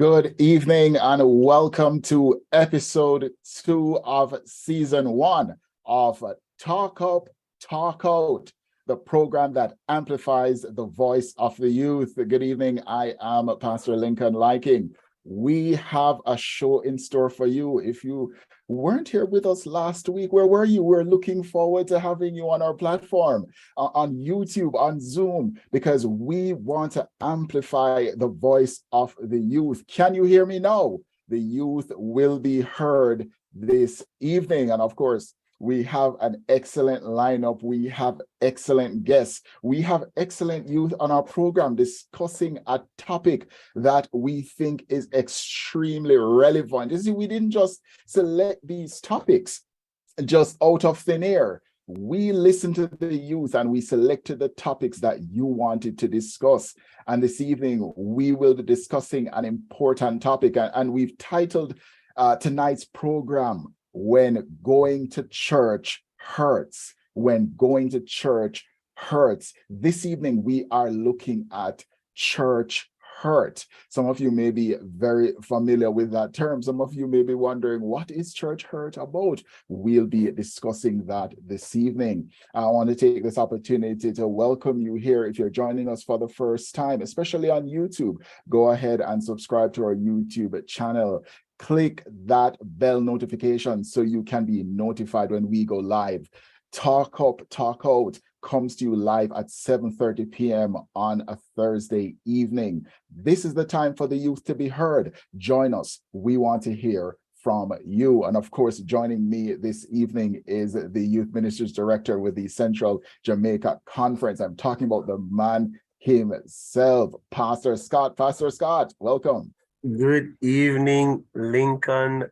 Good evening and welcome to episode 2 of season 1 of Talk Up, Talk Out, the program that amplifies the voice of the youth. Good evening. I am Pastor Lincoln Liking. We have a show in store for you. If you weren't here with us last week, where were you? We're looking forward to having you on our platform, on YouTube, on Zoom, because we want to amplify the voice of the youth. Can you hear me now? The youth will be heard this evening. And of course, we have an excellent lineup. We have excellent guests. We have excellent youth on our program discussing a topic that we think is extremely relevant. You see, we didn't just select these topics just out of thin air. We listened to the youth and we selected the topics that you wanted to discuss. And this evening, we will be discussing an important topic. And we've titled tonight's program, When Going to Church Hurts. When Going to Church Hurts. This evening, we are looking at church hurt. Some of you may be very familiar with that term. Some of you may be wondering, what is church hurt about? We'll be discussing that this evening. I want to take this opportunity to welcome you here. If you're joining us for the first time, especially on YouTube, go ahead and subscribe to our YouTube channel. Click that bell notification so you can be notified when we go live. Talk Up, Talk Out comes to you live at 7:30 p.m. on a Thursday evening. This is the time for the youth to be heard. Join us. We want to hear from you. And of course, joining me this evening is the Youth Ministries Director with the Central Jamaica Conference. I'm talking about the man himself, Pastor Scott. Pastor Scott, welcome. Good evening, Lincoln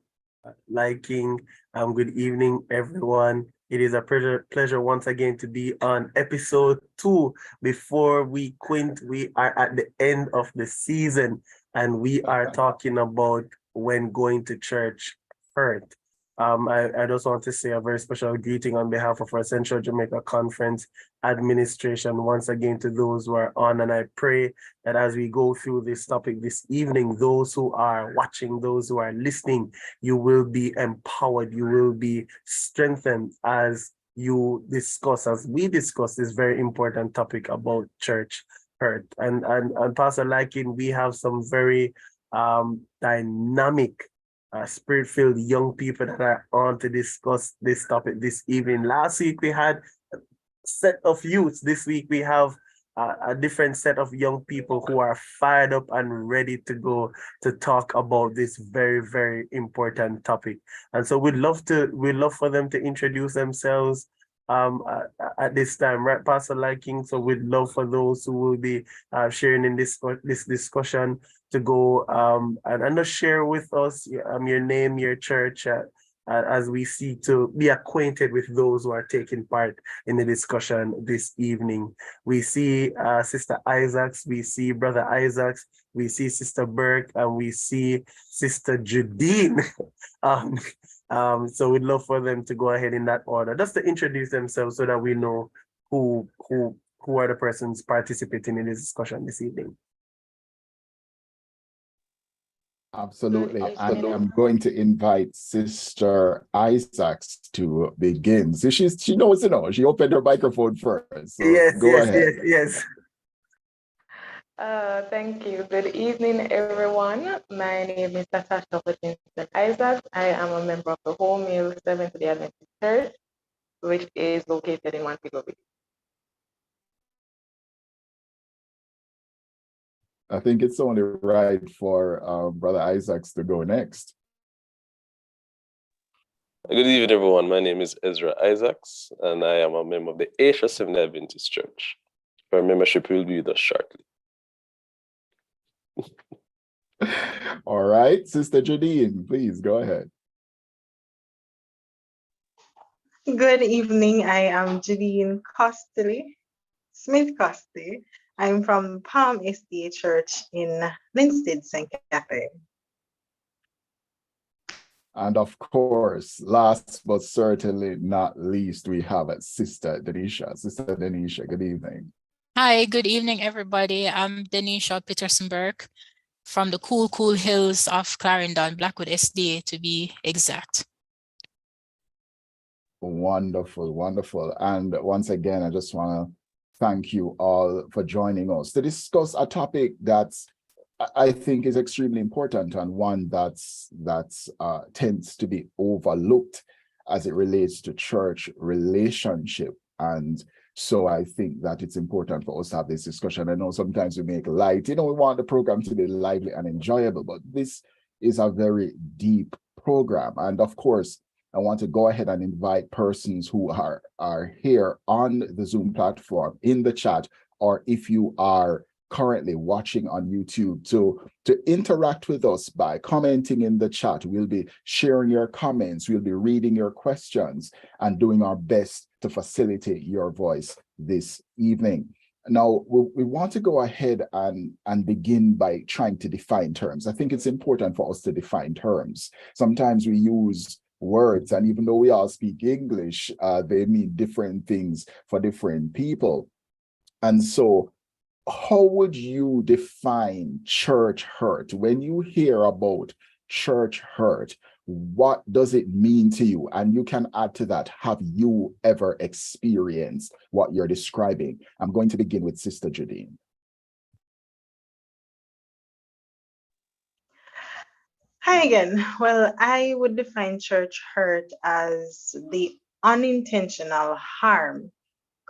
Liking. Good evening, everyone. It is a pleasure once again to be on episode 2. Before we quit, we are at the end of the season, and we are talking about when going to church hurt. I just want to say a very special greeting on behalf of our Central Jamaica Conference administration once again to those who are on, and I pray that as we go through this topic this evening, those who are watching, those who are listening, you will be empowered, you will be strengthened as you discuss, as we discuss this very important topic about church hurt. And Pastor Liking, we have some very dynamic spirit-filled young people that are on to discuss this topic this evening. Last week we had a set of youths. This week we have a different set of young people who are fired up and ready to go to talk about this very, very important topic. And so we'd love for them to introduce themselves at this time, right, Pastor Liking? So we'd love for those who will be sharing in this discussion to go and just share with us your name, your church, as we seek to be acquainted with those who are taking part in the discussion this evening. We see Sister Isaacs, we see Brother Isaacs, we see Sister Burke, and we see Sister Judine. So we'd love for them to go ahead in that order, just to introduce themselves so that we know who are the persons participating in this discussion this evening. Absolutely. And I'm going to invite Sister Isaacs to begin. So she knows, she opened her microphone first. So go ahead. Yes. Thank you. Good evening, everyone. My name is Natasha Hutchinson Isaacs. I am a member of the Wholemeal Seventh-day Adventist Church, which is located in Montego Bay. I think it's only right for Brother Isaacs to go next. Good evening, everyone. My name is Ezra Isaacs, and I am a member of the Asia Seventh-day Adventist Church. Our membership will be with us shortly. All right, Sister Judine, please go ahead. Good evening. I am Judine Smith-Costley. I'm from Palm Estate Church in Linstead, St. Catherine. And of course, last but certainly not least, we have Sister Denisha. Sister Denisha, good evening. Hi, good evening, everybody. I'm Denisha Peterson-Burke from the cool hills of Clarendon, Blackwood SDA to be exact. Wonderful, wonderful. And once again, I just want to thank you all for joining us to discuss a topic that's I think is extremely important, and one that's tends to be overlooked as it relates to church relationship. And so I think that it's important for us to have this discussion. I know sometimes we make light, we want the program to be lively and enjoyable, but this is a very deep program. And of course, I want to go ahead and invite persons who are here on the Zoom platform in the chat, or if you are currently watching on YouTube, to interact with us by commenting in the chat. We'll be sharing your comments, we'll be reading your questions and doing our best to facilitate your voice this evening. Now, we want to go ahead and begin by trying to define terms. I think it's important for us to define terms. Sometimes we use words, and even though we all speak English, they mean different things for different people. And so how would you define church hurt? When you hear about church hurt, what does it mean to you? And you can add to that, have you ever experienced what you're describing? I'm going to begin with Sister Judine. Hi again. Well, I would define church hurt as the unintentional harm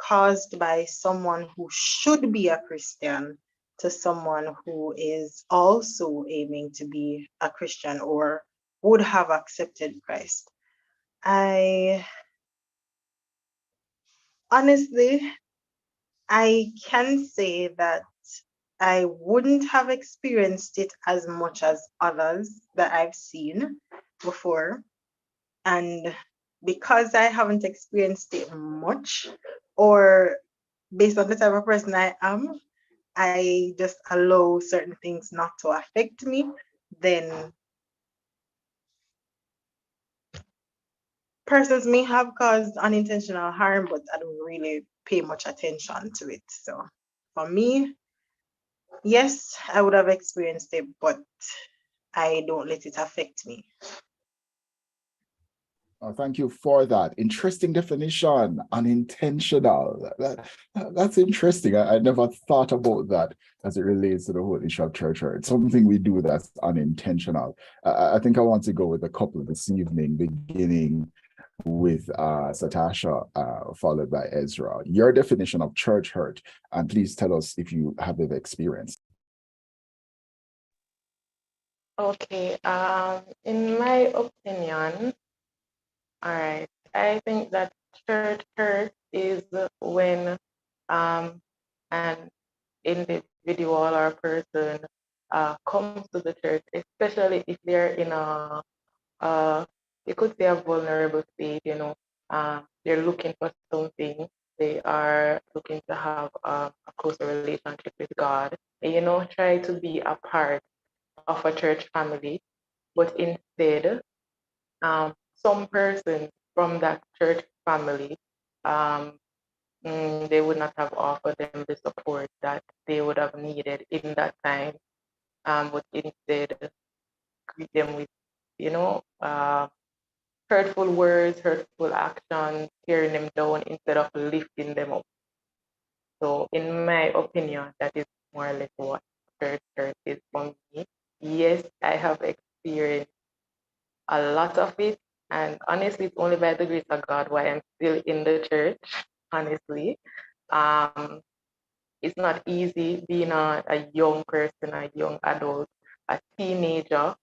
caused by someone who should be a Christian to someone who is also aiming to be a Christian or would have accepted Christ. Honestly, I can say that I wouldn't have experienced it as much as others that I've seen before. And because I haven't experienced it much, or based on the type of person I am, I just allow certain things not to affect me, then persons may have caused unintentional harm, but I don't really pay much attention to it. So for me, yes, I would have experienced it, but I don't let it affect me. Oh, thank you for that. Interesting definition, unintentional. That's interesting. I never thought about that as it relates to the whole issue of church hurt. Something we do that's unintentional. I think I want to go with a couple this evening, beginning with Satasha, followed by Ezra. Your definition of church hurt, and please tell us if you have ever experienced. Okay, in my opinion, all right, I think that church hurt is when an individual or a person comes to the church, especially if they're in you could say a vulnerable state, they're looking for something. They are looking to have a closer relationship with God, and, try to be a part of a church family, but instead, some person from that church family, they would not have offered them the support that they would have needed in that time, but instead greet them with, hurtful words, hurtful actions, tearing them down instead of lifting them up. So, in my opinion, that is more or less what church hurt is for me. Yes, I have experienced a lot of it, and honestly, it's only by the grace of God why I'm still in the church. Honestly, um, it's not easy being a young person, a young adult, a teenager.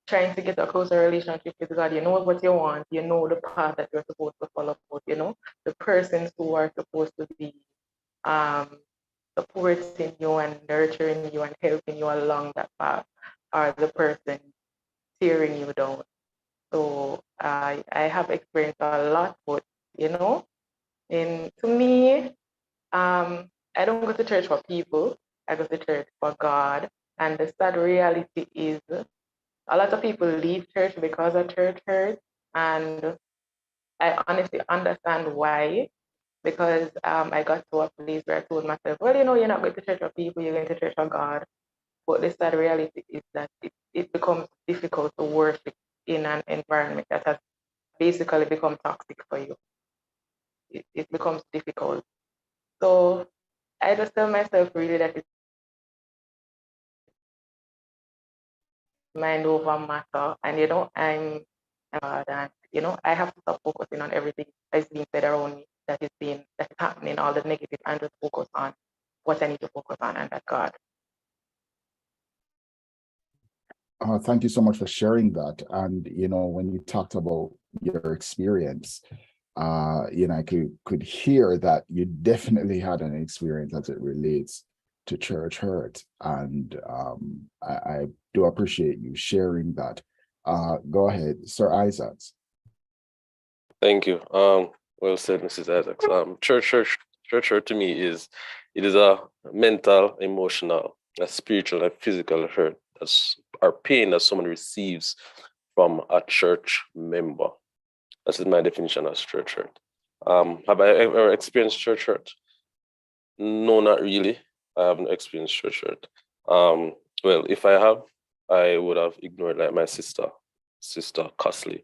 Trying to get a closer relationship with God. You know what you want. You know the path that you're supposed to follow. The persons who are supposed to be um, supporting you and nurturing you and helping you along that path are the person tearing you down. So I have experienced a lot, but and to me, I don't go to church for people. I go to church for God. And the sad reality is a lot of people leave church because of church hurt, and I honestly understand why. Because I got to a place where I told myself, well, you're not going to church for people, you're going to church for God. But the sad reality is that it becomes difficult to worship in an environment that has basically become toxic for you. It becomes difficult. So I just tell myself really that it's mind over matter. And and I have to stop focusing on everything that's being said around me that is happening, all the negative, and just focus on what I need to focus on, and that God. Thank you so much for sharing that. And when you talked about your experience, I could hear that you definitely had an experience as it relates to church hurt, and I do appreciate you sharing that. Go ahead, Sir Isaacs. Thank you. Well said, Mrs. Isaacs. Church hurt to me is a mental, emotional, a spiritual, and physical hurt. Our pain that someone receives from a church member. That is my definition of church hurt. Have I ever experienced church hurt? No, not really. I haven't experienced church hurt. Well, if I have, I would have ignored like my sister Cosley.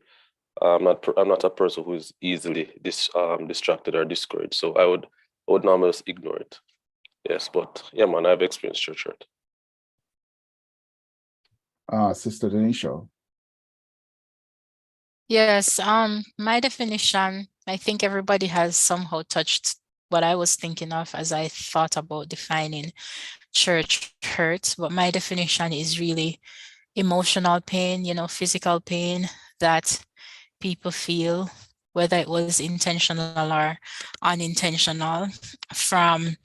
I'm not a person who is easily distracted or discouraged, so I would normally just ignore it. Yes, but yeah, man, I've experienced church hurt. Sister Denisha. Yes, my definition, I think everybody has somehow touched what I was thinking of as I thought about defining church hurt, but my definition is really emotional pain, physical pain that people feel, whether it was intentional or unintentional, from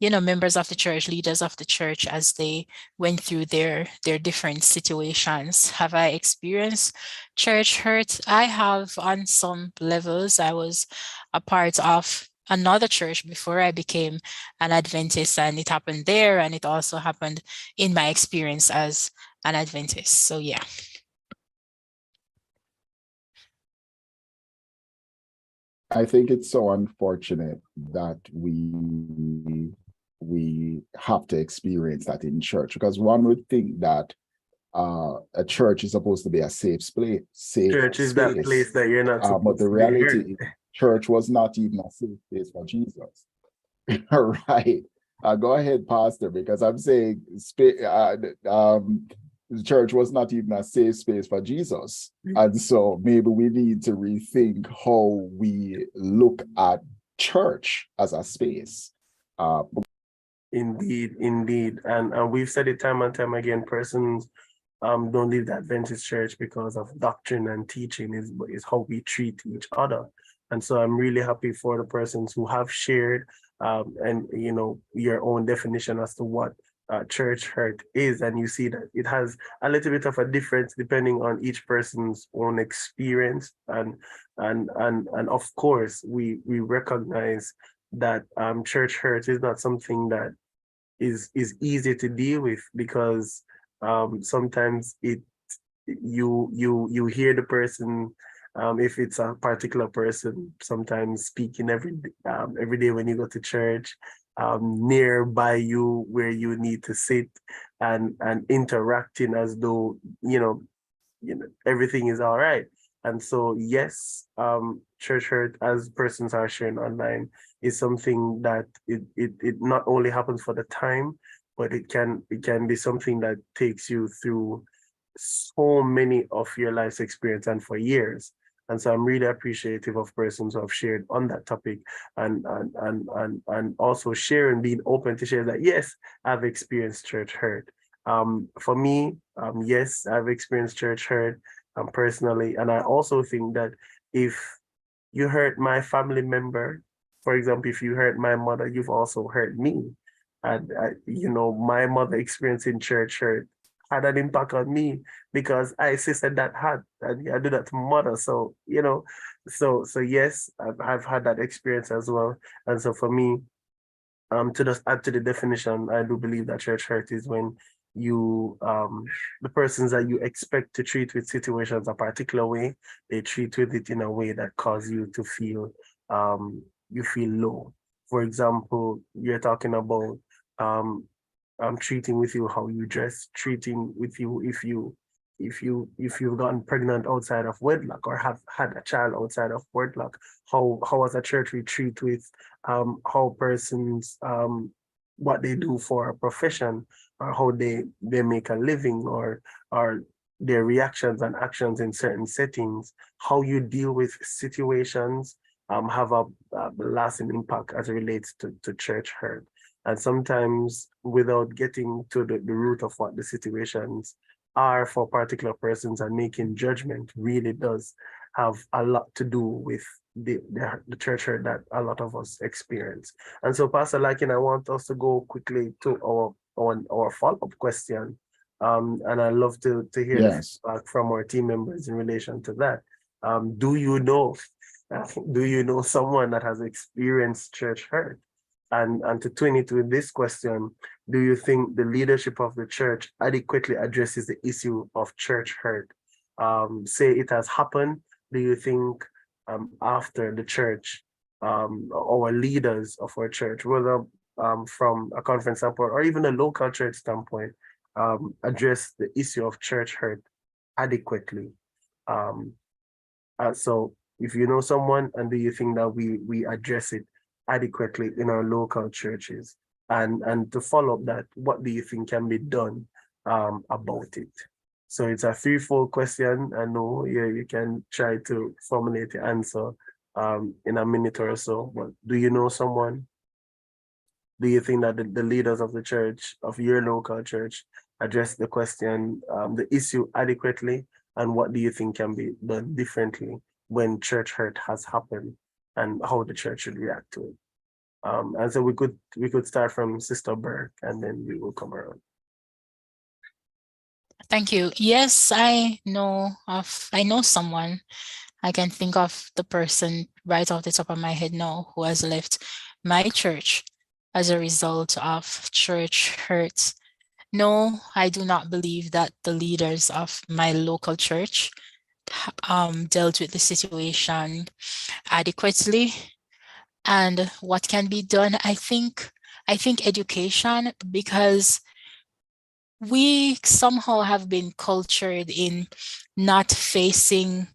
members of the church, leaders of the church, as they went through their different situations. Have I experienced church hurt? I have, on some levels. I was a part of another church before I became an Adventist, and it happened there, and it also happened in my experience as an Adventist. So yeah. I think it's so unfortunate that we have to experience that in church, because one would think that a church is supposed to be a safe space. Church is that place that you're not supposed but the to be reality here. is, church was not even a safe place for Jesus. Right. Go ahead, Pastor, because I'm saying the church was not even a safe space for Jesus. And so maybe we need to rethink how we look at church as a space. Indeed. And we've said it time and time again, persons don't leave the Adventist church because of doctrine and teaching, is how we treat each other. And so I'm really happy for the persons who have shared and your own definition as to what church hurt is, and you see that it has a little bit of a difference depending on each person's own experience, and of course we recognize that church hurt is not something that is easy to deal with, because sometimes you hear the person, if it's a particular person, sometimes speaking every day when you go to church, nearby you where you need to sit and interacting as though everything is all right. And so yes, church hurt, as persons are sharing online, is something that it not only happens for the time, but it can be something that takes you through so many of your life's experience and for years. And so I'm really appreciative of persons who have shared on that topic, and also sharing, being open to share that, yes, I've experienced church hurt. For me, yes, I've experienced church hurt personally. And I also think that if you hurt my family member, for example, if you hurt my mother, you've also hurt me. And my mother experiencing church hurt had an impact on me, because I assisted that had, and I do that to my mother. So so yes, I've had that experience as well. And so for me, to just add to the definition, I do believe that church hurt is when you the persons that you expect to treat with situations a particular way, they treat with it in a way that cause you to feel you feel low. For example, you're talking about treating with you how you dress, treating with you if you've gotten pregnant outside of wedlock or have had a child outside of wedlock, how as a church we treat with how persons what they do for a profession, or how they make a living, or their reactions and actions in certain settings, how you deal with situations have a lasting impact as it relates to church hurt. And sometimes without getting to the root of what the situations are for particular persons and making judgment really does have a lot to do with the church hurt that a lot of us experience. And so, Pastor Lakin, I want us to go quickly to our follow-up question. And I'd love to hear the Yes. feedback from our team members in relation to that. Do you know someone that has experienced church hurt? And to twin it with this question, do you think the leadership of the church adequately addresses the issue of church hurt? Say it has happened, do you think after the church, our leaders of our church, whether from a conference standpoint or even a local church standpoint, address the issue of church hurt adequately? So if you know someone, and do you think that we address it adequately in our local churches? And to follow up that, what do you think can be done about it? So it's a threefold question. I know you can try to formulate the answer in a minute or so, but do you know someone? Do you think that the leaders of the church, of your local church, address the question, the issue adequately? And what do you think can be done differently when church hurt has happened, and how the church should react to it? And so we could start from Sister Burke, and then we will come around. Thank you. Yes, I know someone. I can think of the person right off the top of my head now who has left my church as a result of church hurt. No, I do not believe that the leaders of my local church dealt with the situation adequately. And what can be done? I think education, because we somehow have been cultured in not facing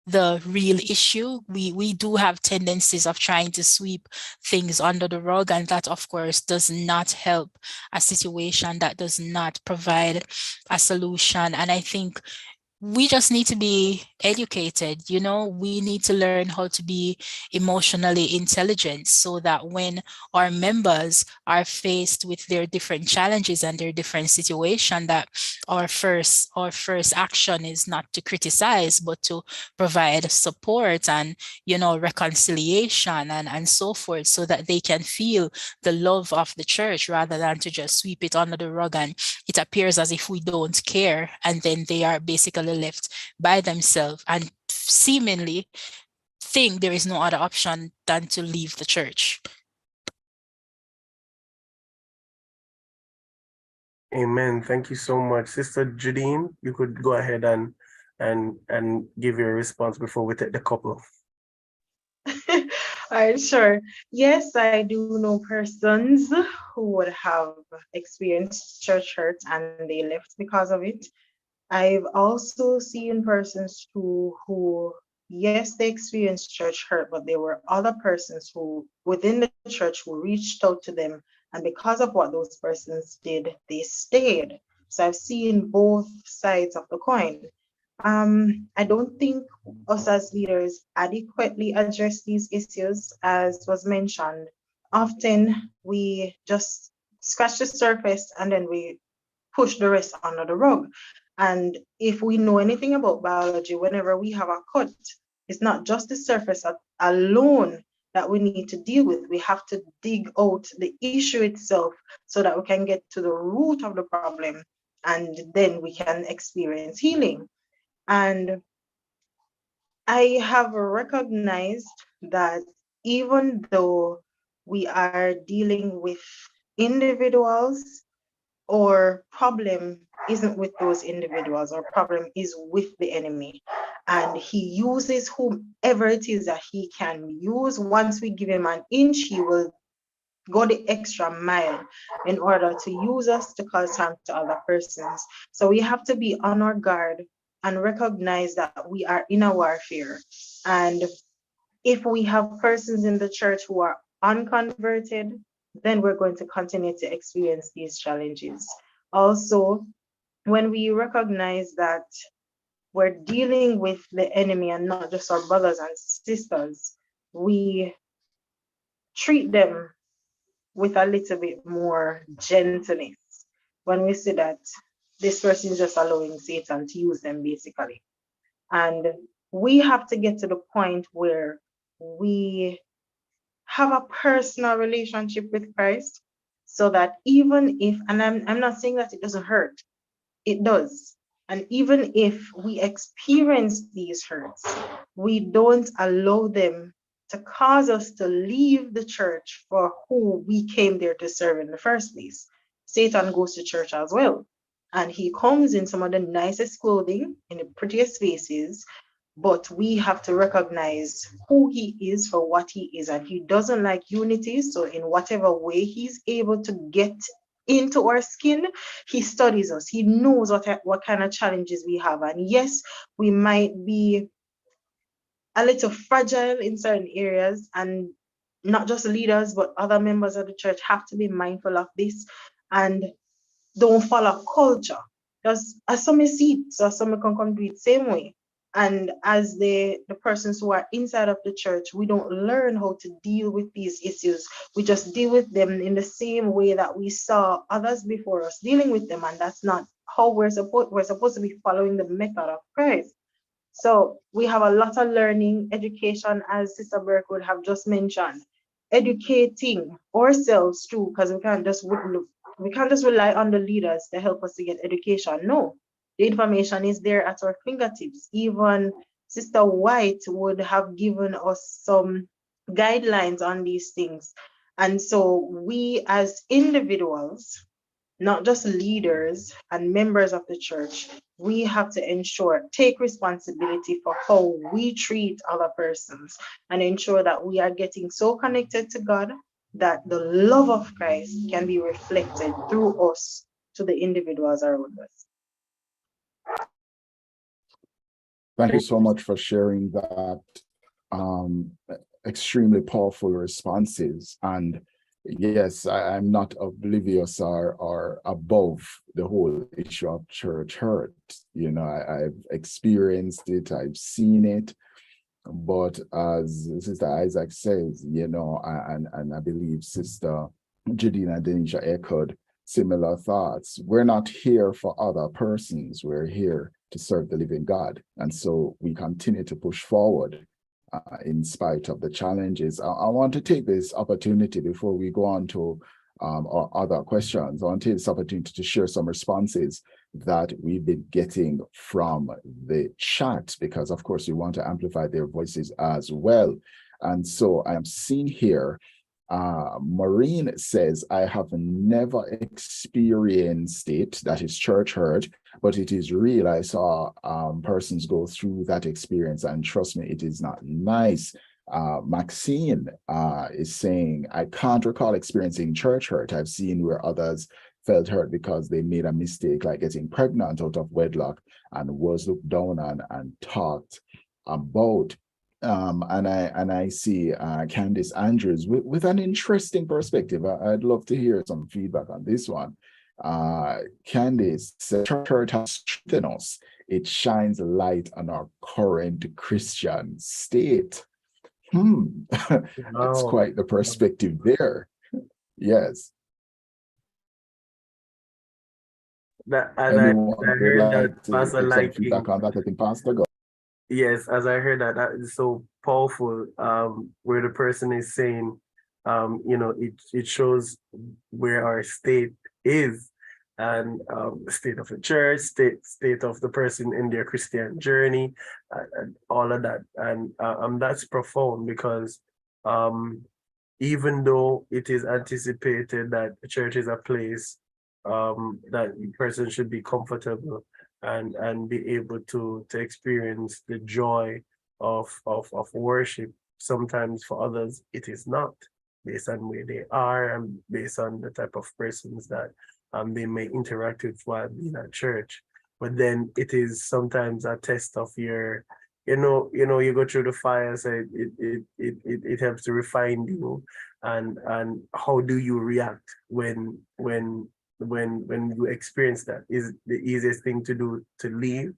the real issue. We do have tendencies of trying to sweep things under the rug, and that of course does not help a situation, that does not provide a solution. And I think we just need to be educated. We need to learn how to be emotionally intelligent, so that when our members are faced with their different challenges and their different situation, that our first action is not to criticize, but to provide support and reconciliation and so forth, so that they can feel the love of the church, rather than to just sweep it under the rug and it appears as if we don't care, and then they are basically left by themselves and seemingly think there is no other option than to leave the church. Amen. Thank you so much. Sister Judine, you could go ahead and give your response before we take the couple. All right, sure. Yes, I do know persons who would have experienced church hurt and they left because of it. I've also seen persons who, yes, they experienced church hurt, but there were other persons who within the church who reached out to them, and because of what those persons did, they stayed. So I've seen both sides of the coin. I don't think us as leaders adequately address these issues, as was mentioned. Often we just scratch the surface and then we push the rest under the rug. And if we know anything about biology, whenever we have a cut, it's not just the surface alone that we need to deal with. We have to dig out the issue itself so that we can get to the root of the problem, and then we can experience healing. And I have recognized that even though we are dealing with individuals, or problem isn't with those individuals, or problem is with the enemy, and he uses whomever it is that he can use. Once we give him an inch, he will go the extra mile in order to use us to cause harm to other persons. So we have to be on our guard and recognize that we are in a warfare. And if we have persons in the church who are unconverted, then we're going to continue to experience these challenges. Also, when we recognize that we're dealing with the enemy and not just our brothers and sisters, we treat them with a little bit more gentleness when we see that this person is just allowing Satan to use them basically. And we have to get to the point where we have a personal relationship with Christ so that even if, and I'm not saying that it doesn't hurt, it does. And even if we experience these hurts, we don't allow them to cause us to leave the church for who we came there to serve in the first place. Satan goes to church as well. And he comes in some of the nicest clothing, in the prettiest faces, but we have to recognize who he is for what he is. And he doesn't like unity. So in whatever way he's able to get into our skin, he studies us. He knows what kind of challenges we have. And yes, we might be a little fragile in certain areas, and not just leaders, but other members of the church have to be mindful of this and don't follow culture. Because as some see it, so some can come do it same way. And as the persons who are inside of the church, we don't learn how to deal with these issues. We just deal with them in the same way that we saw others before us dealing with them. And that's not how we're supposed to be following the method of Christ. So we have a lot of learning, education, as Sister Burke would have just mentioned, educating ourselves too, because we can't just rely on the leaders to help us to get education. No, the information is there at our fingertips. Even Sister White would have given us some guidelines on these things. And so we as individuals, not just leaders and members of the church, we have to take responsibility for how we treat other persons and ensure that we are getting so connected to God that the love of Christ can be reflected through us to the individuals around us. Thank you so much for sharing that extremely powerful responses. And yes, I'm not oblivious or above the whole issue of church hurt. You know, I've experienced it, I've seen it. But as Sister Isaac says, you know, and I believe Sister Jadina Denisha echoed similar thoughts. We're not here for other persons. We're here to serve the living God. And so we continue to push forward in spite of the challenges. I want to take this opportunity before we go on to our other questions. I want to take this opportunity to share some responses that we've been getting from the chat, because of course we want to amplify their voices as well. And so I am seeing here, Maureen says, I have never experienced it, that is church hurt, but it is real. I saw persons go through that experience, and trust me, it is not nice. Maxine is saying, I can't recall experiencing church hurt. I've seen where others felt hurt because they made a mistake, like getting pregnant out of wedlock, and was looked down on and talked about. And I see Candice Andrews with an interesting perspective. I'd love to hear some feedback on this one. Candice said, church has strengthened us. It shines light on our current Christian state. That's quite the perspective there. Yes. Feedback on that, I think Pastor go. Yes, as I heard that, that is so powerful. Where the person is saying, you know, it shows where our state is, and state of the church, state of the person in their Christian journey, and all of that, and that's profound, because even though it is anticipated that the church is a place that the person should be comfortable and be able to experience the joy of worship, sometimes for others it is not. based on where they are and based on the type of persons that they may interact with while being at church. But then it is sometimes a test of your, you go through the fire, so it helps to refine you, and how do you react when you experience that? Is the easiest thing to do to leave,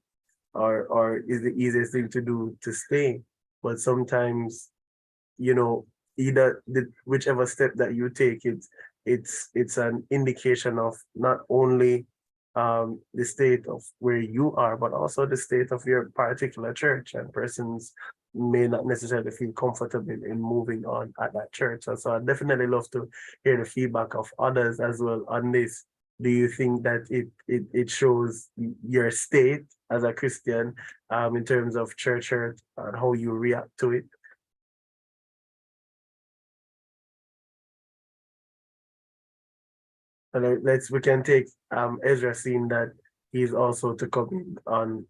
or is the easiest thing to do to stay? But sometimes, either whichever step that you take, it's an indication of not only the state of where you are, but also the state of your particular church, and persons may not necessarily feel comfortable in moving on at that church. So I definitely love to hear the feedback of others as well on this. Do you think that it shows your state as a Christian in terms of church hurt and how you react to it? And we can take Ezra, seeing that he's also to come in on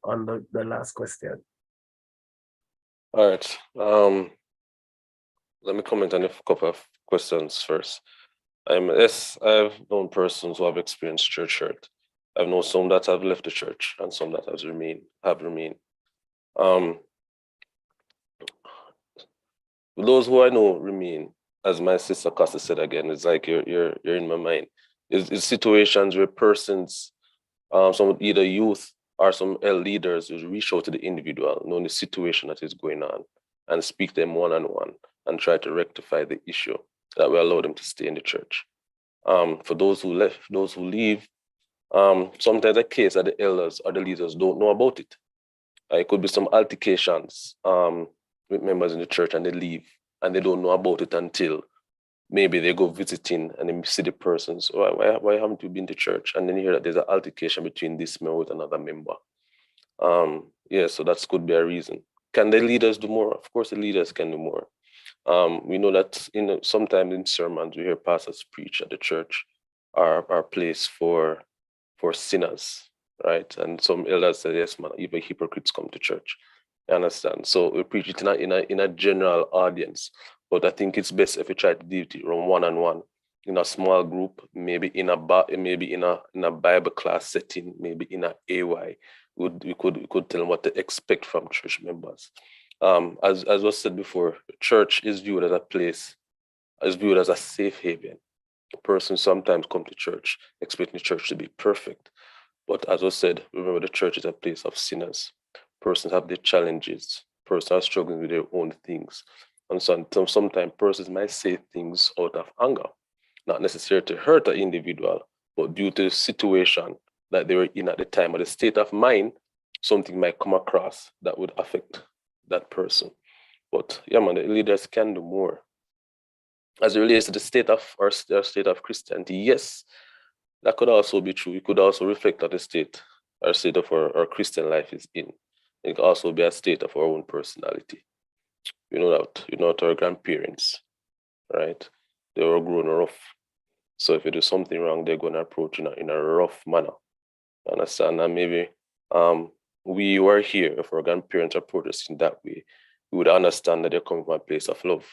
the last question. All right. Let me comment on a couple of questions first. Yes, I've known persons who have experienced church hurt. I've known some that have left the church and some that have remained. Those who I know remain, as my sister Costa said again, it's like you're in my mind. Is situations where persons, some either youth or some leaders will reach out to the individual, knowing the situation that is going on, and speak to them one-on-one and try to rectify the issue that will allow them to stay in the church. For those who left, those who leave, sometimes the case that the elders or the leaders don't know about it. It could be some altercations with members in the church, and they leave and they don't know about it until maybe they go visiting and they see the persons. Why haven't you been to church? And then you hear that there's an altercation between this member with another member. So that could be a reason. Can the leaders do more? Of course, the leaders can do more. We know that sometimes in sermons we hear pastors preach at the church are place for sinners, right? And some elders say, yes, man, even hypocrites come to church. You understand? So we preach it in a general audience. But I think it's best if we try to do it around one-on-one, in a small group, maybe in a Bible class setting, maybe in a AY. We could tell them what to expect from church members. As was said before, church is viewed as a place, is viewed as a safe haven. A person sometimes come to church expecting the church to be perfect. But as was said, remember the church is a place of sinners. Persons have their challenges. Persons are struggling with their own things. And sometimes persons might say things out of anger, not necessarily to hurt an individual, but due to the situation that they were in at the time or the state of mind, something might come across that would affect that person. But yeah, man, the leaders can do more. As it relates to the state of our state of Christianity, yes, that could also be true. It could also reflect that the state of our Christian life is in. It could also be a state of our own personality. That our grandparents, right? They were grown rough. So if you do something wrong, they're going to approach you in a rough manner. Understand? And maybe we were here, if our grandparents approach us in that way, we would understand that they're coming from a place of love.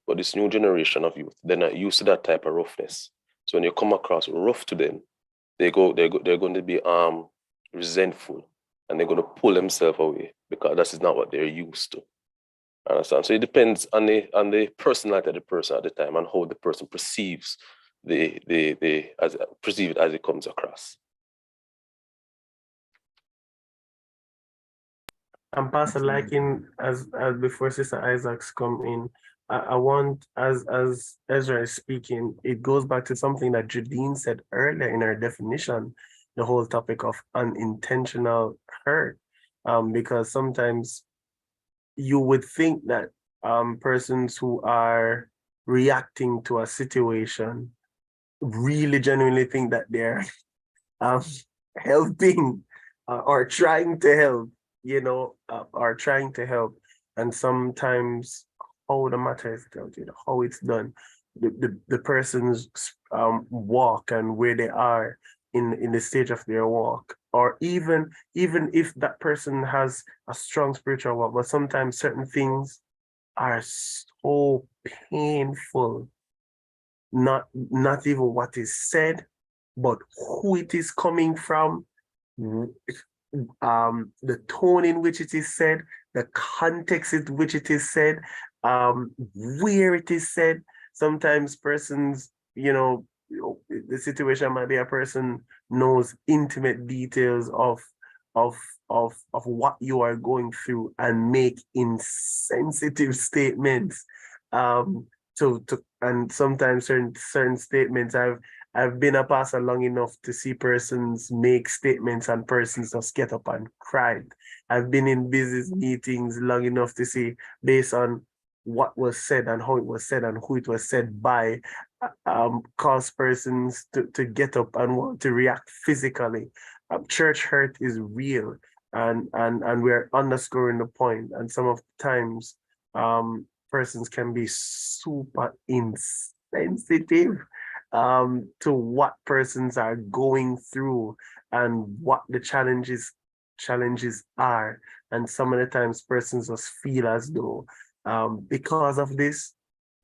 But this new generation of youth, they're not used to that type of roughness. So when you come across rough to them, they're going to be resentful, and they're going to pull themselves away because that is not what they're used to. Understand? So it depends on the personality of the person at the time and how the person perceives it as it comes across. And Pastor, like as before Sister Isaacs come in, I want, as Ezra is speaking, it goes back to something that Jadine said earlier in her definition, the whole topic of unintentional hurt. Because sometimes you would think that persons who are reacting to a situation really genuinely think that they're helping or trying to help, are trying to help. And sometimes how the matter is dealt with, how it's done, the person's walk and where they are in the stage of their walk, or even if that person has a strong spiritual walk, but sometimes certain things are so painful not even what is said, but who it is coming from, the tone in which it is said, the context in which it is said, where it is said. Sometimes persons, the situation might be a person knows intimate details of what you are going through and make insensitive statements. And sometimes certain statements, I've been a pastor long enough to see persons make statements and persons just get up and cry. I've been in business meetings long enough to see, based on what was said and how it was said and who it was said by, cause persons to get up and want to react physically. Church hurt is real, and we're underscoring the point. And some of the times, persons can be super insensitive to what persons are going through and what the challenges are. And some of the times persons just feel as though because of this,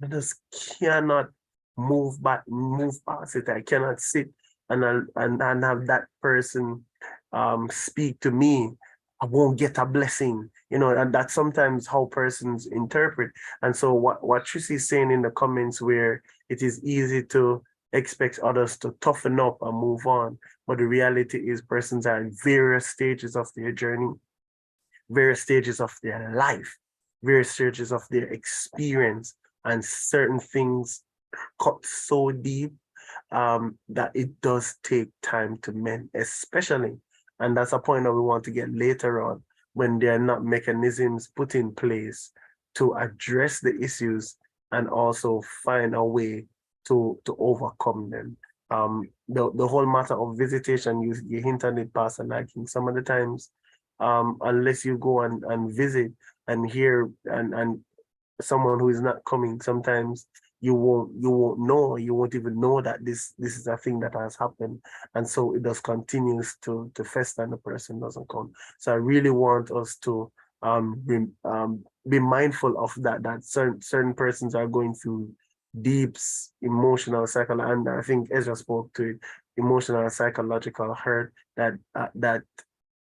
I just cannot move past it. I cannot sit and have that person speak to me. I won't get a blessing, and that's sometimes how persons interpret. And so what Tracy is saying in the comments, where it is easy to expect others to toughen up and move on, but the reality is persons are at various stages of their journey, various stages of their life, various stages of their experience, and certain things cut so deep that it does take time to mend, especially, and that's a point that we want to get later on, when there are not mechanisms put in place to address the issues and also find a way to overcome them. The whole matter of visitation, you hint on it, Pastor Liking, some of the times, unless you go and visit and hear and someone who is not coming, sometimes you won't even know that this is a thing that has happened. And so it just continues to fester and the person doesn't come. So I really want us to be mindful of that certain persons are going through deep emotional, psychological, and I think Ezra spoke to it, emotional and psychological hurt, that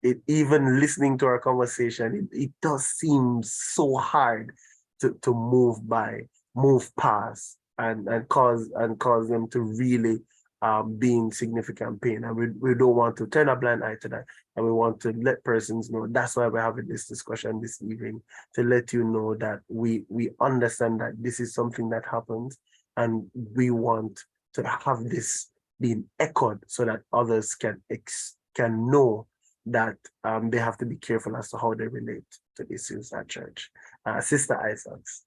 it, even listening to our conversation, it does seem so hard to move past and cause them to really be in significant pain. And we don't want to turn a blind eye to that. And we want to let persons know. That's why we're having this discussion this evening, to let you know that we understand that this is something that happens, and we want to have this being echoed so that others can know that they have to be careful as to how they relate to issues at church. Sister Isaacs.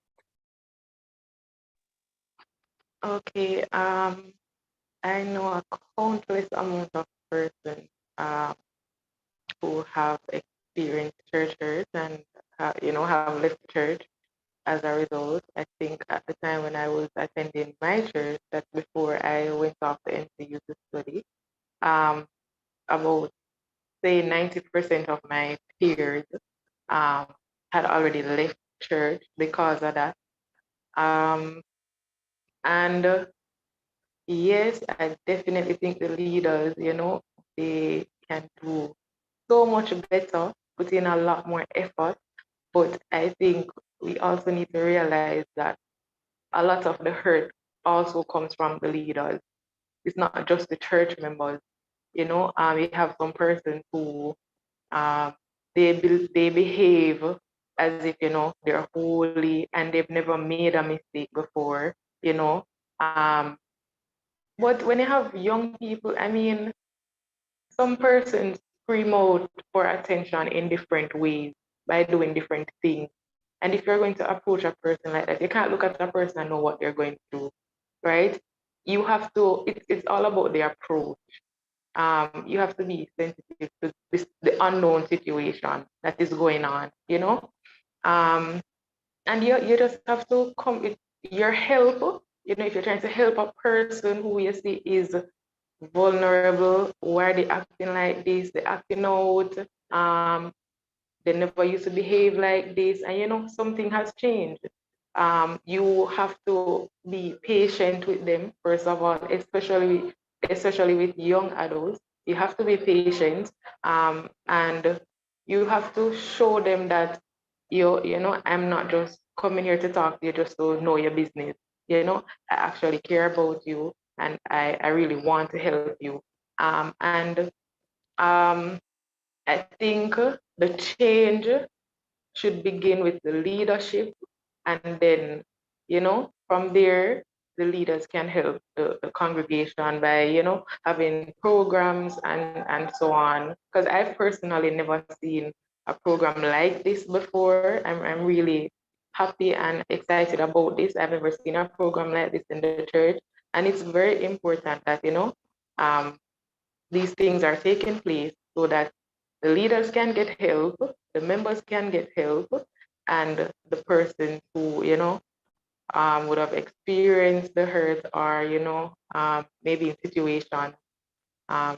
Okay, I know a countless amount of persons who have experienced church hurt and have left church as a result. I think at the time when I was attending my church, that before I went off to NCU to study, about say 90% of my peers had already left church because of that. And yes, I definitely think the leaders, they can do so much better, put in a lot more effort. But I think we also need to realize that a lot of the hurt also comes from the leaders. It's not just the church members. We have some persons who they behave as if they're holy and they've never made a mistake before. But when you have young people, I mean, some persons scream out for attention in different ways by doing different things. And if you're going to approach a person like that, you can't look at a person and know what they're going through, right? You have to, it's all about the approach. You have to be sensitive to the unknown situation that is going on, and you just have to come with your help. If you're trying to help a person who you see is vulnerable, why they acting like this, they acting out, they never used to behave like this, and something has changed. you have to be patient with them, first of all, especially with young adults. You have to be patient, and you have to show them that I'm not just coming here to talk to you just to know your business. I actually care about you, and I really want to help you. And I think the change should begin with the leadership, and then from there the leaders can help the congregation by having programs and so on, because I've personally never seen a program like this before. I'm really happy and excited about this. I've never seen a program like this in the church, and it's very important that um, these things are taking place so that the leaders can get help, the members can get help, and the person who, would have experienced the hurt, or, maybe in situation um,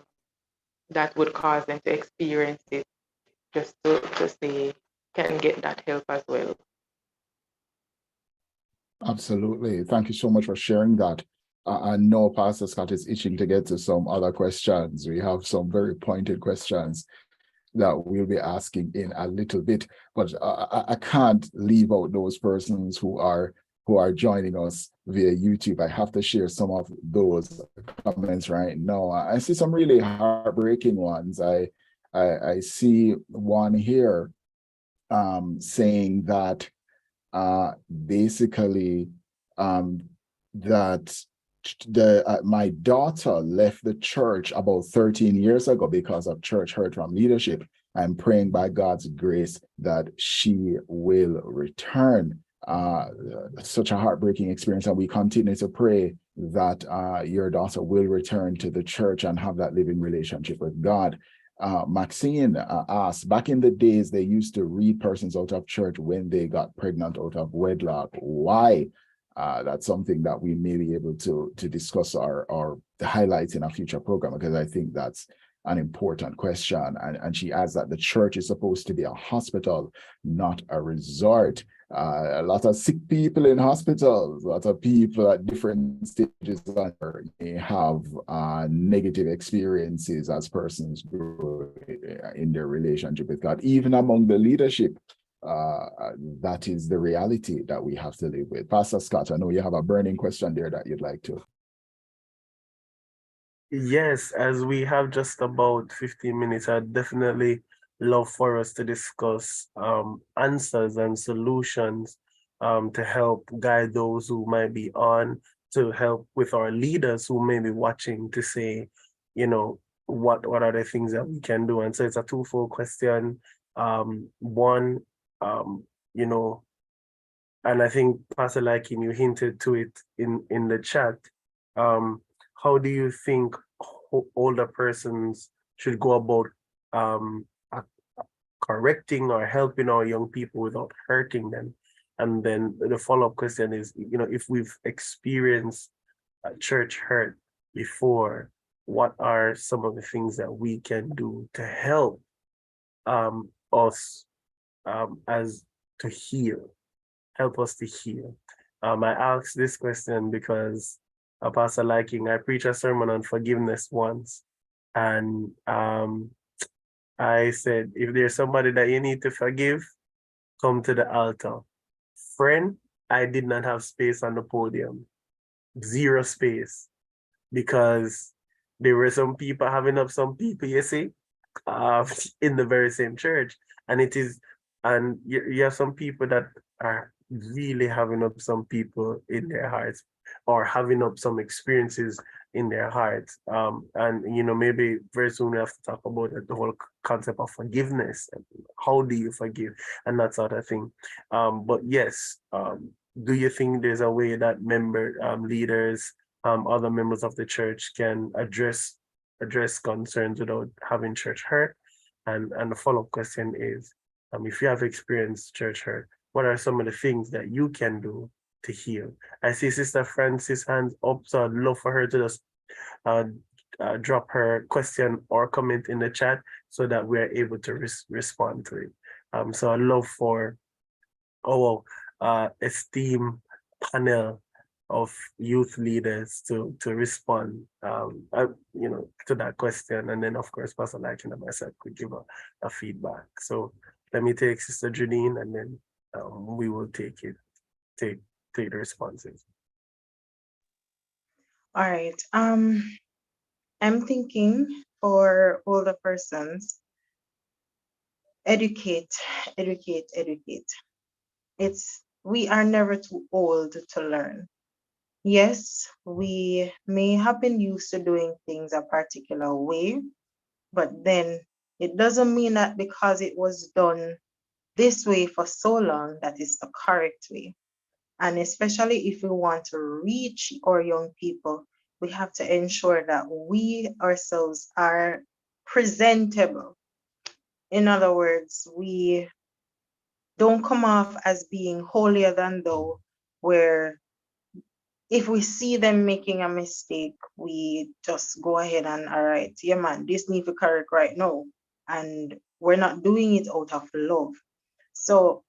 that would cause them to experience it, just to say, can get that help as well. Absolutely. Thank you so much for sharing that. I know Pastor Scott is itching to get to some other questions. We have some very pointed questions that we'll be asking in a little bit, but I can't leave out those persons who are joining us via YouTube. I have to share some of those comments right now. I see some really heartbreaking ones. I see one here saying that basically that my daughter left the church about 13 years ago because of church hurt from leadership. I'm praying by God's grace that she will return. Such a heartbreaking experience, and we continue to pray that your daughter will return to the church and have that living relationship with God. Maxine asked, back in the days, they used to read persons out of church when they got pregnant out of wedlock. Why? That's something that we may be able to discuss or highlight in a future program, because I think that's an important question. And she adds that the church is supposed to be a hospital, not a resort. A lot of sick people in hospitals, a lot of people at different stages may have negative experiences as persons grow in their relationship with God, even among the leadership. That is the reality that we have to live with. Pastor Scott, I know you have a burning question there that you'd like to. Yes, as we have just about 15 minutes, I'd definitely love for us to discuss answers and solutions to help guide those who might be on, to help with our leaders who may be watching, to say, what are the things that we can do? And so it's a twofold question. One, and I think Pastor Liking, you hinted to it in the chat. How do you think older persons should go about correcting or helping our young people without hurting them? And then the follow-up question is, if we've experienced church hurt before, what are some of the things that we can do to help us as to heal, help us to heal? I asked this question because Pastor Liking, I preached a sermon on forgiveness once, and I said, if there's somebody that you need to forgive, come to the altar. Friend, I did not have space on the podium, 0 space, because there were some people having up some people, you see, in the very same church, and you have some people that are really having up some people in their hearts, or having up some experiences in their hearts. And maybe very soon we have to talk about the whole concept of forgiveness and how do you forgive and that sort of thing. But yes, do you think there's a way that leaders, other members of the church can address concerns without having church hurt? And the follow-up question is, if you have experienced church hurt, what are some of the things that you can do to heal? I see Sister Francis' hands up, so I'd love for her to just drop her question or comment in the chat so that we're able to respond to it. So I'd love for our esteemed panel of youth leaders to respond, to that question. And then, of course, Pastor Larkin and myself could give a feedback. So let me take Sister Janine, and then we will take the responses. All right. I'm thinking for older persons, educate. We are never too old to learn. Yes, we may have been used to doing things a particular way, but then it doesn't mean that because it was done this way for so long, that is the correct way. And especially if we want to reach our young people, we have to ensure that we ourselves are presentable. In other words, we don't come off as being holier than thou, where if we see them making a mistake, we just go ahead and, all right, yeah, man, this needs to correct right now. And we're not doing it out of love. So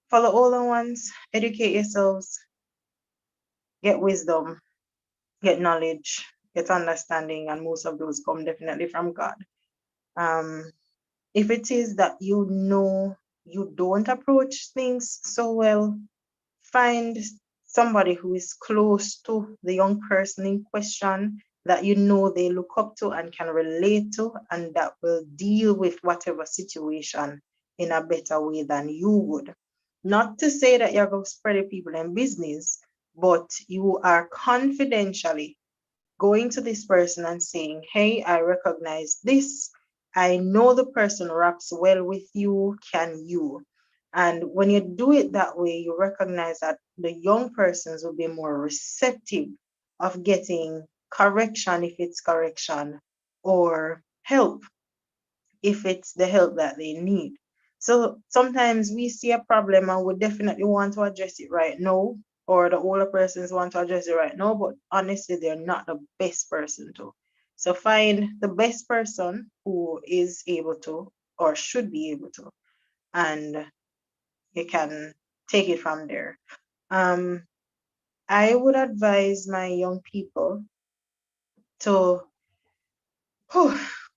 for the older ones, educate yourselves, get wisdom, get knowledge, get understanding, and most of those come definitely from God. If it is that you know you don't approach things so well, find somebody who is close to the young person in question that you know they look up to and can relate to, and that will deal with whatever situation in a better way than you would. Not to say that you're going to spread people in business, but you are confidentially going to this person and saying, hey, I recognize this. I know the person raps well with you. Can you? And when you do it that way, you recognize that the young persons will be more receptive of getting correction if it's correction, or help if it's the help that they need. So sometimes we see a problem and we definitely want to address it right now, or the older persons want to address it right now, but honestly, they're not the best person to. So find the best person who is able to or should be able to, and you can take it from there. I would advise my young people to,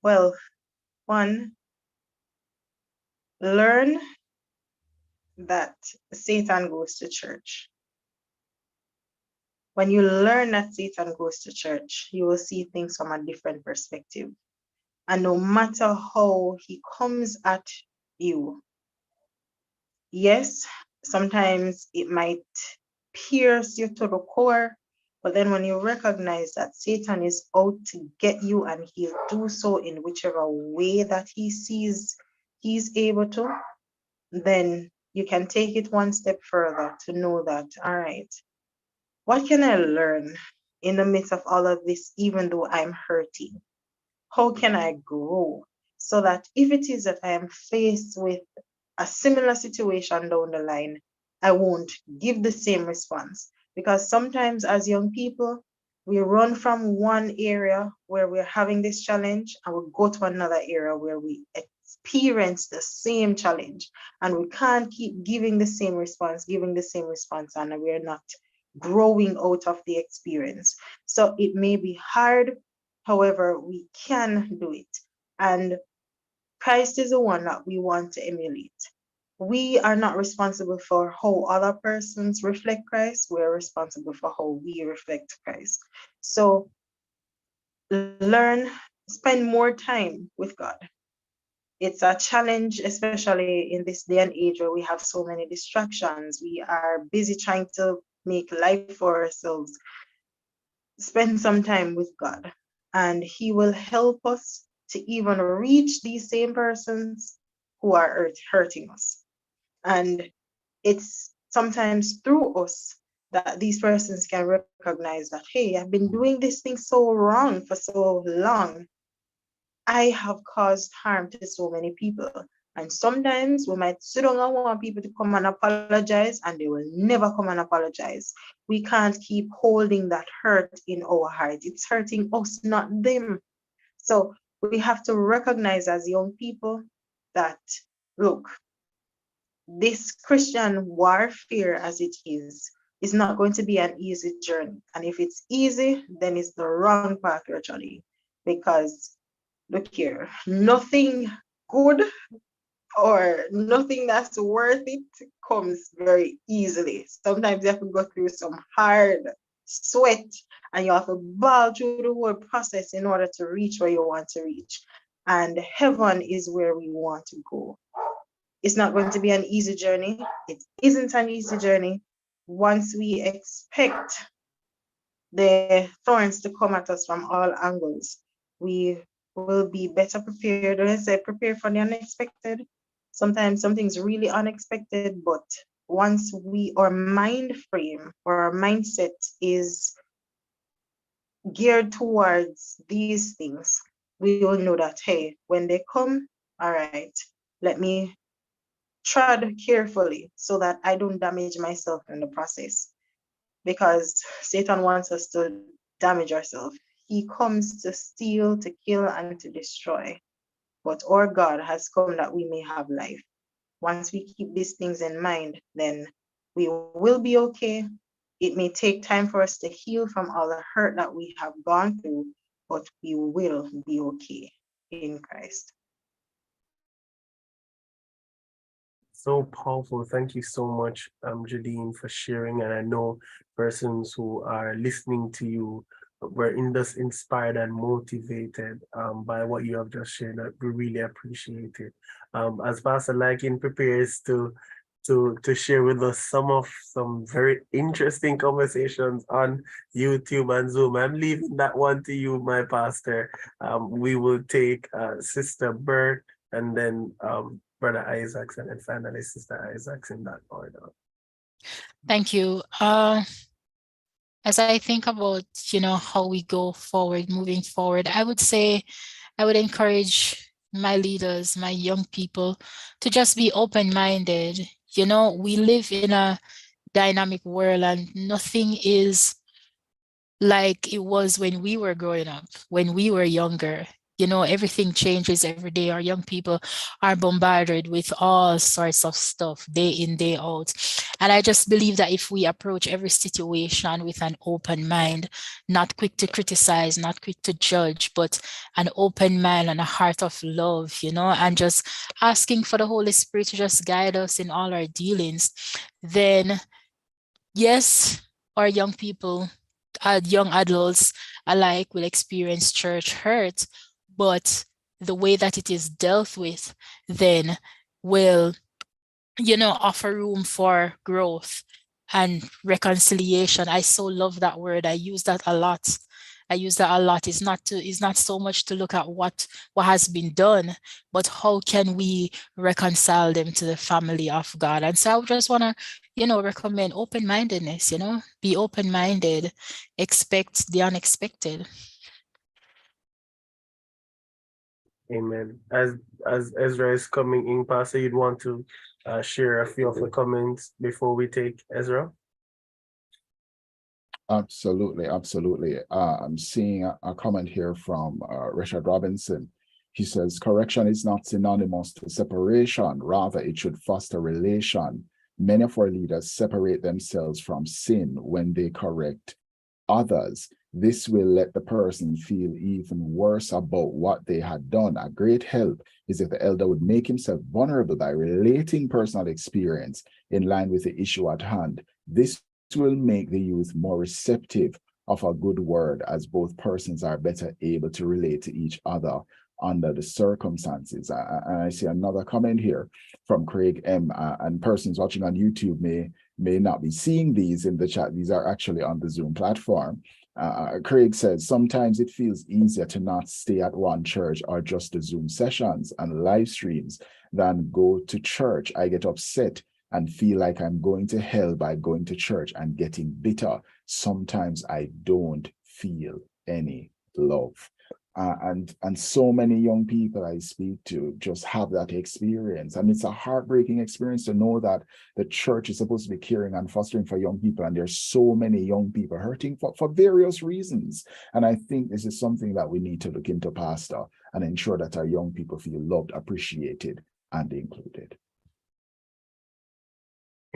well, one, learn that Satan goes to church. When you learn that Satan goes to church, you will see things from a different perspective. And no matter how he comes at you, yes, sometimes it might pierce you to the core, but then when you recognize that Satan is out to get you and he'll do so in whichever way that he sees he's able to, then you can take it one step further to know that, all right, what can I learn in the midst of all of this, even though I'm hurting? How can I grow so that if it is that I am faced with a similar situation down the line, I won't give the same response? Because sometimes as young people, we run from one area where we're having this challenge and we go to another area where we experience the same challenge, and we can't keep giving the same response, and we're not growing out of the experience. So it may be hard, however, we can do it. And Christ is the one that we want to emulate. We are not responsible for how other persons reflect Christ. We're responsible for how we reflect Christ. So learn, spend more time with God. It's a challenge, especially in this day and age where we have so many distractions. We are busy trying to make life for ourselves. Spend some time with God, and he will help us to even reach these same persons who are hurting us. And it's sometimes through us that these persons can recognize that, hey, I've been doing this thing so wrong for so long. I have caused harm to so many people. And sometimes we might sit down and want people to come and apologize, and they will never come and apologize. We can't keep holding that hurt in our heart. It's hurting us, not them. So we have to recognize as young people that, look, this Christian warfare as it is not going to be an easy journey. And if it's easy, then it's the wrong path you're treading. Because look here, nothing good or nothing that's worth it comes very easily. Sometimes you have to go through some hard sweat and you have to bawl through the whole process in order to reach where you want to reach. And heaven is where we want to go. It's not going to be an easy journey. It isn't an easy journey. Once we expect the thorns to come at us from all angles, we will be better prepared. When I say prepare for the unexpected, sometimes something's really unexpected, but once our mind frame or our mindset is geared towards these things, we will know that, hey, when they come, all right, let me tread carefully so that I don't damage myself in the process. Because Satan wants us to damage ourselves. He comes to steal, to kill, and to destroy. But our God has come that we may have life. Once we keep these things in mind, then we will be okay. It may take time for us to heal from all the hurt that we have gone through, but we will be okay in Christ. So powerful. Thank you so much, Jadine, for sharing. And I know persons who are listening to you were inspired and motivated by what you have just shared. We really appreciate it. As Pastor Liking prepares to share with us some very interesting conversations on YouTube and Zoom, I'm leaving that one to you, my pastor. We will take Sister Bert and then Brother Isaacs, and then finally Sister Isaacs in that order. Thank you. As I think about, how we go forward, moving forward, I would say I would encourage my leaders, my young people to just be open-minded. We live in a dynamic world and nothing is like it was when we were growing up, when we were younger. Everything changes every day. Our young people are bombarded with all sorts of stuff day in, day out. And I just believe that if we approach every situation with an open mind, not quick to criticize, not quick to judge, but an open mind and a heart of love, and just asking for the Holy Spirit to just guide us in all our dealings, then yes, our young people, young adults alike will experience church hurt, but the way that it is dealt with then will, offer room for growth and reconciliation. I so love that word. I use that a lot. It's not so much to look at what has been done, but how can we reconcile them to the family of God. And so I just want to, recommend open-mindedness, be open-minded, expect the unexpected. Amen. As Ezra is coming in, Pastor, you'd want to share a few of the comments before we take Ezra? Absolutely. I'm seeing a comment here from Richard Robinson. He says, correction is not synonymous to separation. Rather, it should foster relation. Many of our leaders separate themselves from sin when they correct others. This will let the person feel even worse about what they had done. A great help is if the elder would make himself vulnerable by relating personal experience in line with the issue at hand. This will make the youth more receptive of a good word, as both persons are better able to relate to each other under the circumstances. And I see another comment here from Craig M. And persons watching on YouTube may not be seeing these in the chat. These are actually on the Zoom platform. Craig says, sometimes it feels easier to not stay at one church or just the Zoom sessions and live streams than go to church. I get upset and feel like I'm going to hell by going to church and getting bitter. Sometimes I don't feel any love. And so many young people I speak to just have that experience. And it's a heartbreaking experience to know that the church is supposed to be caring and fostering for young people. And there's so many young people hurting for various reasons. And I think this is something that we need to look into, Pastor, and ensure that our young people feel loved, appreciated, and included.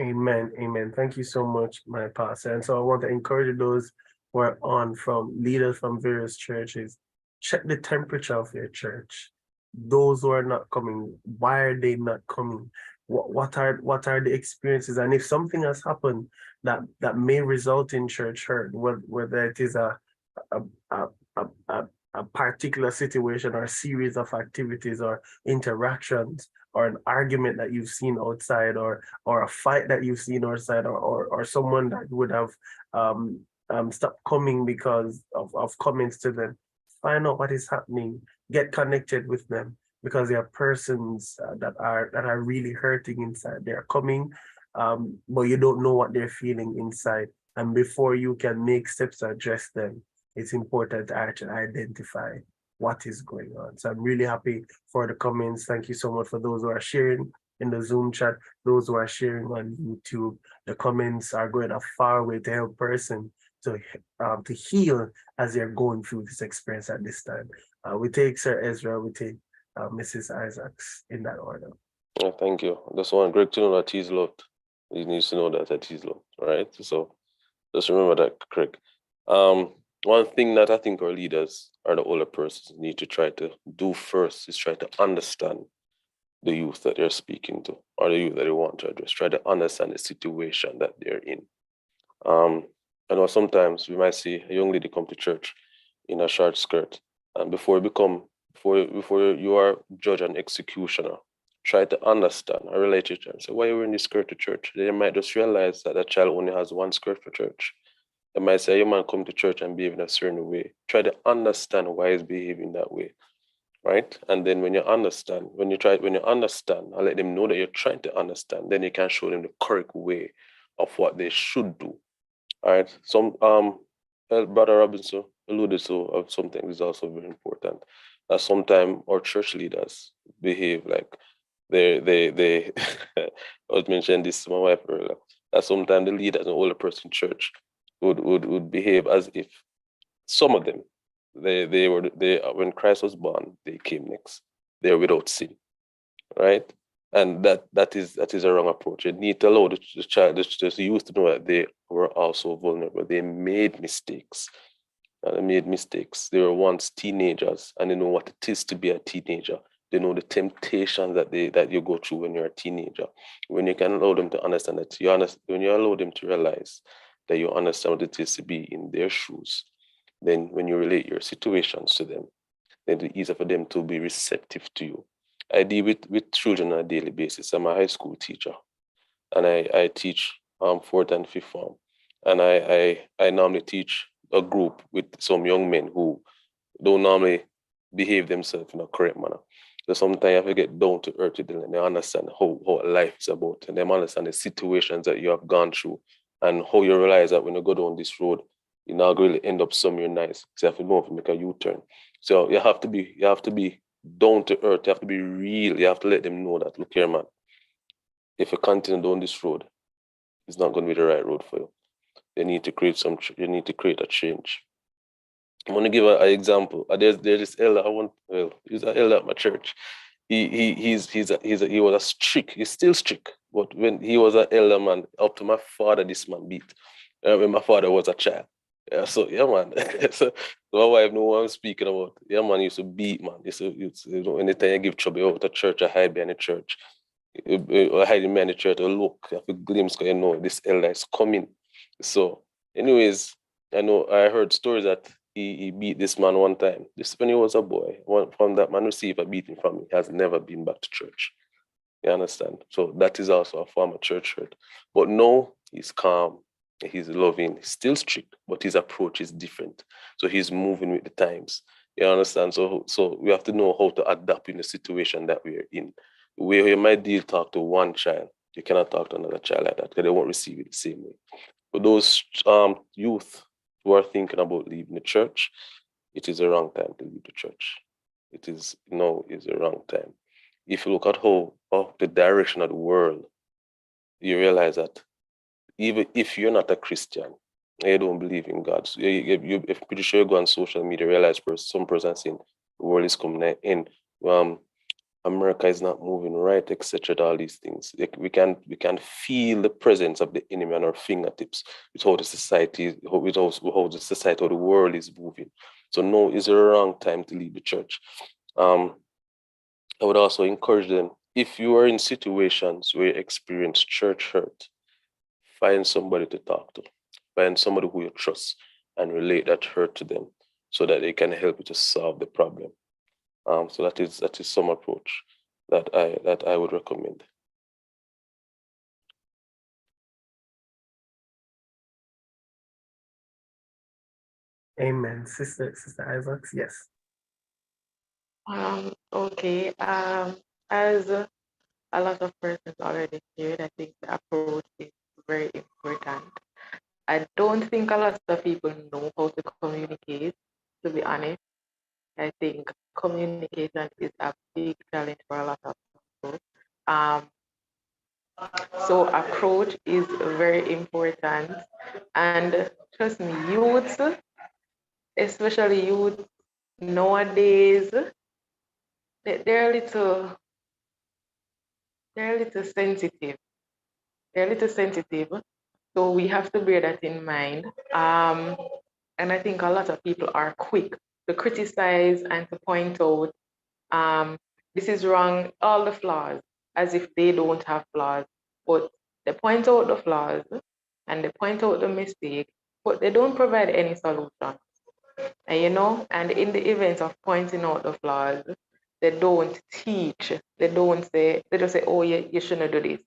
Amen. Amen. Thank you so much, my pastor. And so I want to encourage those who are on from leaders from various churches. Check the temperature of your church. Those who are not coming, why are they not coming? What are the experiences? And if something has happened that may result in church hurt, whether it is a a, a, a particular situation or a series of activities or interactions or an argument that you've seen outside or a fight that you've seen outside or someone that would have stopped coming because of comments to them, find out what is happening, get connected with them because there are persons that are really hurting inside. They're coming, but you don't know what they're feeling inside. And before you can make steps to address them, it's important to actually identify what is going on. So I'm really happy for the comments. Thank you so much for those who are sharing in the Zoom chat, those who are sharing on YouTube. The comments are going a far way to help person to heal as they're going through this experience at this time. We take Sir Ezra, we take Mrs. Isaacs in that order. Yeah, thank you. I just want Greg to know that he's loved. He needs to know that he's loved, right? So just remember that, Greg. One thing that I think our leaders or the older persons need to try to do first is try to understand the youth that they're speaking to or the youth that they want to address. Try to understand the situation that they're in. I know sometimes we might see a young lady come to church in a short skirt, and before you are judge and executioner, try to understand or relate to them. So why are you wearing this skirt to church? They might just realize that that child only has one skirt for church. They might say, your man come to church and behave in a certain way. Try to understand why he's behaving that way, right? And then when you understand, I let them know that you're trying to understand, then you can show them the correct way of what they should do. All right. Some Brother Robinson alluded to of something is also very important. That sometimes our church leaders behave like they I was mentioning this to my wife earlier. That sometimes the leaders, an older person in church, would behave as if some of them they when Christ was born, they came next. They're without sin. Right? And that is a wrong approach. You need to allow the child, the youth to know that they were also vulnerable. They made mistakes. They were once teenagers, and they know what it is to be a teenager. They know the temptations that you go through when you're a teenager. When you can allow them to understand that, when you allow them to realize that you understand what it is to be in their shoes, then when you relate your situations to them, then it's easier for them to be receptive to you. I deal with children on a daily basis. I'm a high school teacher, and I teach fourth and fifth form, and I normally teach a group with some young men who don't normally behave themselves in a correct manner. So sometimes you have to get down to earth with them, and they understand how life is about, and they understand the situations that you have gone through, and how you realize that when you go down this road, you're not going to end up somewhere nice. So you have to know if you make a U-turn. So you have to be down to earth. You have to be real. You have to let them know that, look here, man, if you continue down this road, it's not going to be the right road for you. You need to create a change. I'm going to give an example. There's this elder. He's an elder at my church. He was a strict. He's still strict. But when he was an elder man, up to my father, this man beat. When my father was a child. Yeah, so yeah, man. So my wife know what I'm speaking about. Yeah, man, used to beat, man. Anytime you give trouble out the church, I hide behind the church. I hide behind the church, I look, I have a glimpse, because this elder is coming. So, anyways, I heard stories that he beat this man one time. This when he was a boy. From that man received a beating from me. He has never been back to church. You understand? So that is also a form of church hurt. But no, he's calm. He's loving, he's still strict, but his approach is different. So he's moving with the times. You understand? So we have to know how to adapt in the situation that we are in. Where you might talk to one child, you cannot talk to another child like that because they won't receive it the same way. For those youth who are thinking about leaving the church, it is a wrong time to leave the church. It's a wrong time. If you look at how the direction of the world, you realize that even if you're not a Christian, you don't believe in God, so you're pretty sure you go on social media, realize some person saying the world is coming to an end. America is not moving right, etc. All these things. Like, we can feel the presence of the enemy on our fingertips with how the society, how the society, how the world is moving. So no, is a wrong time to leave the church. I would also encourage them, if you are in situations where you experience church hurt, find somebody to talk to, find somebody who you trust, and relate that hurt to them, so that they can help you to solve the problem. So that is some approach that I would recommend. Amen. Sister Isaacs, yes. Okay. As a lot of persons already shared, I think the approach is very important. I don't think a lot of people know how to communicate, to be honest. I think communication is a big challenge for a lot of people. So approach is very important. And trust me, youth, especially youth nowadays, they're a little sensitive. They're a little sensitive. So we have to bear that in mind. And I think a lot of people are quick to criticize and to point out this is wrong, all the flaws, as if they don't have flaws. But they point out the flaws and they point out the mistake, but they don't provide any solution. And in the event of pointing out the flaws, they don't teach. They don't say, they just say, oh, you shouldn't do this.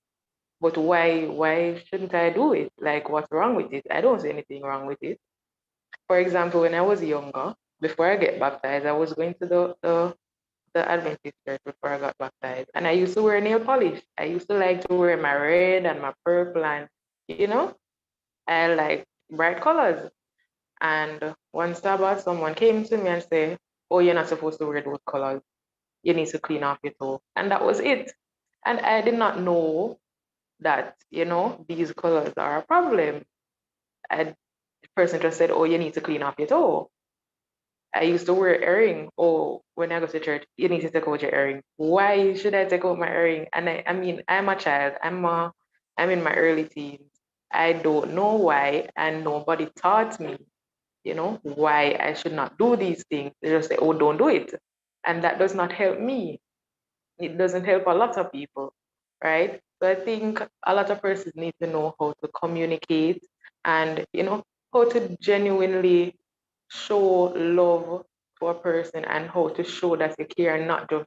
But why shouldn't I do it? Like, what's wrong with it? I don't see anything wrong with it. For example, when I was younger, before I get baptized, I was going to the Adventist church before I got baptized. And I used to wear nail polish. I used to like to wear my red and my purple and I like bright colors. And one Sabbath, someone came to me and said, oh, you're not supposed to wear those colors. You need to clean off your toe. And that was it. And I did not know that, these colors are a problem. And the person just said, oh, you need to clean off your toe. I used to wear earring. Oh, when I go to church, you need to take out your earring. Why should I take out my earring? And I mean, I'm a child. I'm in my early teens. I don't know why, and nobody taught me, why I should not do these things. They just say, oh, don't do it. And that does not help me. It doesn't help a lot of people, right? So I think a lot of persons need to know how to communicate and, how to genuinely show love to a person and how to show that you care and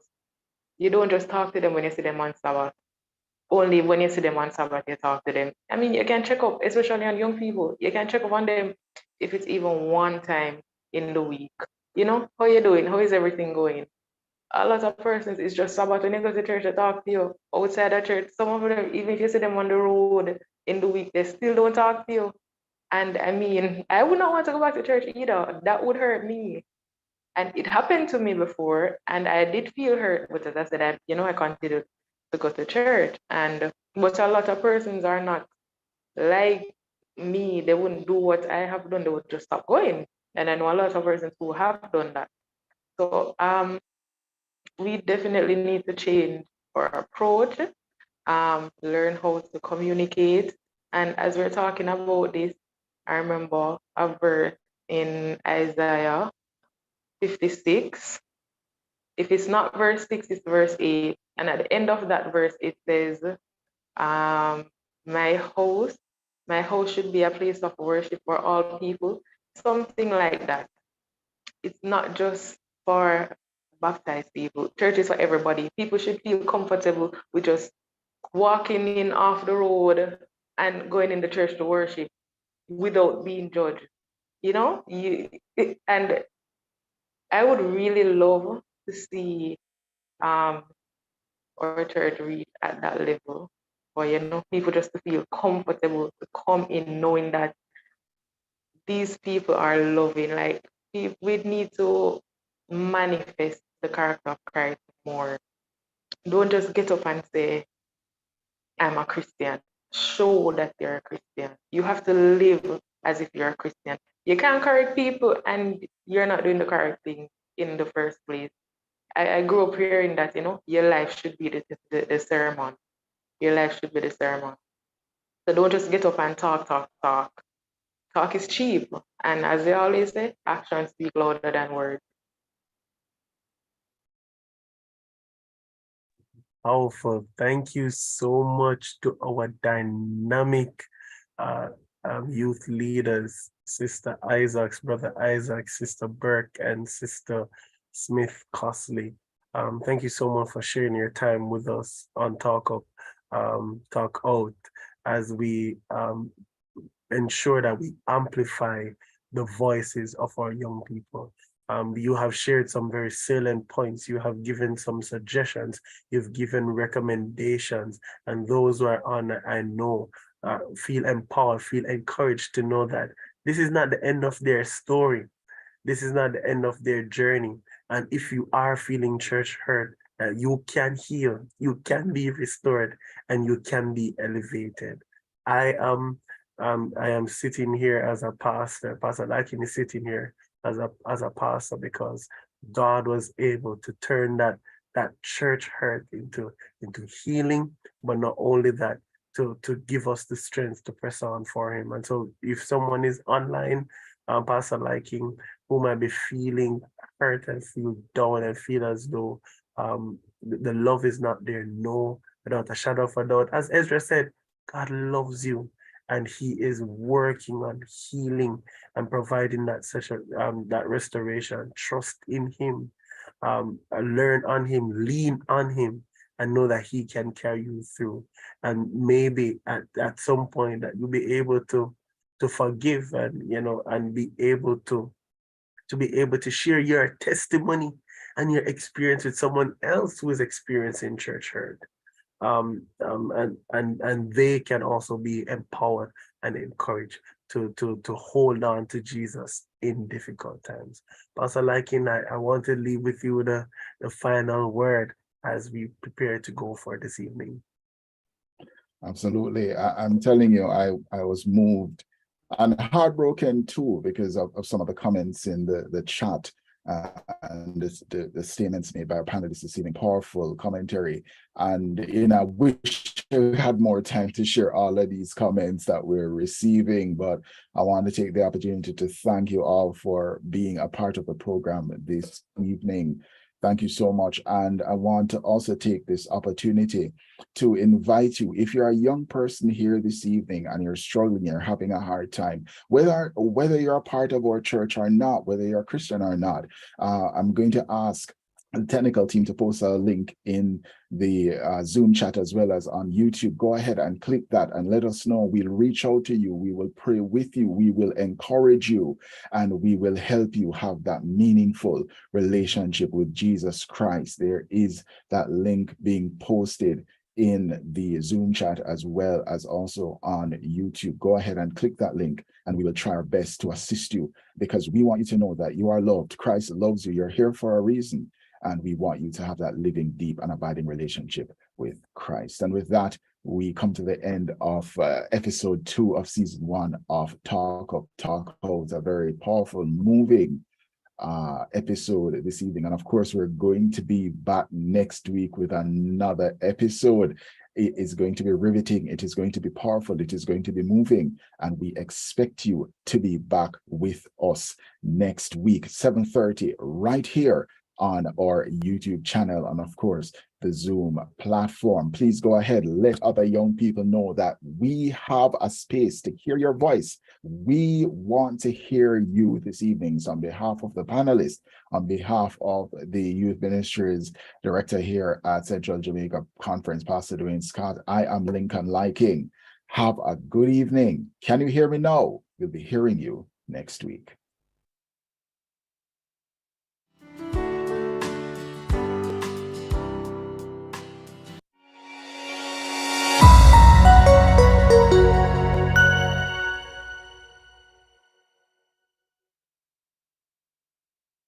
you don't just talk to them when you see them on Sabbath. Only when you see them on Sabbath, you talk to them. I mean, you can check up, especially on young people. You can check up on them if it's even one time in the week. How you doing? How is everything going? A lot of persons it's just Sabbath when you go to church to talk to you. Outside the church, some of them, even if you see them on the road in the week, they still don't talk to you. And I mean, I would not want to go back to church either. That would hurt me. And it happened to me before, and I did feel hurt, but as I said, I continued to go to church. But a lot of persons are not like me. They wouldn't do what I have done. They would just stop going. And I know a lot of persons who have done that. So we definitely need to change our approach, learn how to communicate. And as we're talking about this, I remember a verse in Isaiah 56. If it's not verse 6, it's verse 8. And at the end of that verse, it says, my house should be a place of worship for all people, something like that. It's not just for baptized people. Church is for everybody. People should feel comfortable with just walking in off the road and going in the church to worship without being judged. And I would really love to see our church reach at that level, or people just to feel comfortable to come in knowing that these people are loving. Like we need to manifest the character of Christ more. Don't just get up and say, I'm a Christian. Show that you're a Christian. You have to live as if you're a Christian. You can't correct people and you're not doing the correct thing in the first place. I grew up hearing that, your life should be the sermon. Your life should be the sermon. So don't just get up and talk, talk, talk. Talk is cheap. And as they always say, actions speak louder than words. Powerful. Thank you so much to our dynamic youth leaders, Sister Isaacs, Brother Isaac, Sister Burke, and Sister Smith Cosley. Thank you so much for sharing your time with us on Talk Out, as we ensure that we amplify the voices of our young people. You have shared some very salient points. You have given some suggestions. You've given recommendations. And those who are on, I know, feel empowered, feel encouraged to know that this is not the end of their story. This is not the end of their journey. And if you are feeling church hurt, you can heal, you can be restored, and you can be elevated. I am sitting here as a pastor. Pastor Lakin is sitting here as a pastor because God was able to turn that church hurt into healing, but not only that, to give us the strength to press on for him. And so if someone is online, Pastor Liking, who might be feeling hurt and feel down and feel as though the love is not there, no, without a shadow of a doubt. As Ezra said, God loves you, and he is working on healing and providing that restoration. Trust in him, learn on him, lean on him, and know that he can carry you through. And maybe at some point that you'll be able to forgive, and be able to share your testimony and your experience with someone else who is experiencing church hurt. And they can also be empowered and encouraged to hold on to Jesus in difficult times. Pastor Liking, I want to leave with you the final word as we prepare to go for this evening. Absolutely. I'm telling you, I was moved and heartbroken too because of some of the comments in the chat. And the statements made by our panelists this evening, powerful commentary. And I wish I had more time to share all of these comments that we're receiving, but I want to take the opportunity to thank you all for being a part of the program this evening. Thank you so much. And I want to also take this opportunity to invite you, if you're a young person here this evening and you're struggling, you're having a hard time, whether you're a part of our church or not, whether you're a Christian or not, I'm going to ask the technical team to post a link in the Zoom chat as well as on YouTube. Go ahead and click that and let us know. We'll reach out to you. We will pray with you. We will encourage you, and we will help you have that meaningful relationship with Jesus Christ. There is that link being posted in the Zoom chat as well as also on YouTube. Go ahead and click that link, and we will try our best to assist you, because we want you to know that you are loved. Christ loves you. You're here for a reason. And we want you to have that living, deep, and abiding relationship with Christ. And with that, we come to the end of episode 2 of season 1 of Talk Out, a very powerful, moving episode this evening. And of course, we're going to be back next week with another episode. It is going to be riveting. It is going to be powerful. It is going to be moving. And we expect you to be back with us next week, 7:30, right here on our YouTube channel, and of course the Zoom platform. Please go ahead, let other young people know that we have a space to hear your voice. We want to hear you this evening. So on behalf of the panelists, on behalf of the Youth Ministries Director here at Central Jamaica Conference, Pastor Dwayne Scott, I am Lincoln Liking. Have a good evening. Can you hear me now? We'll be hearing you next week.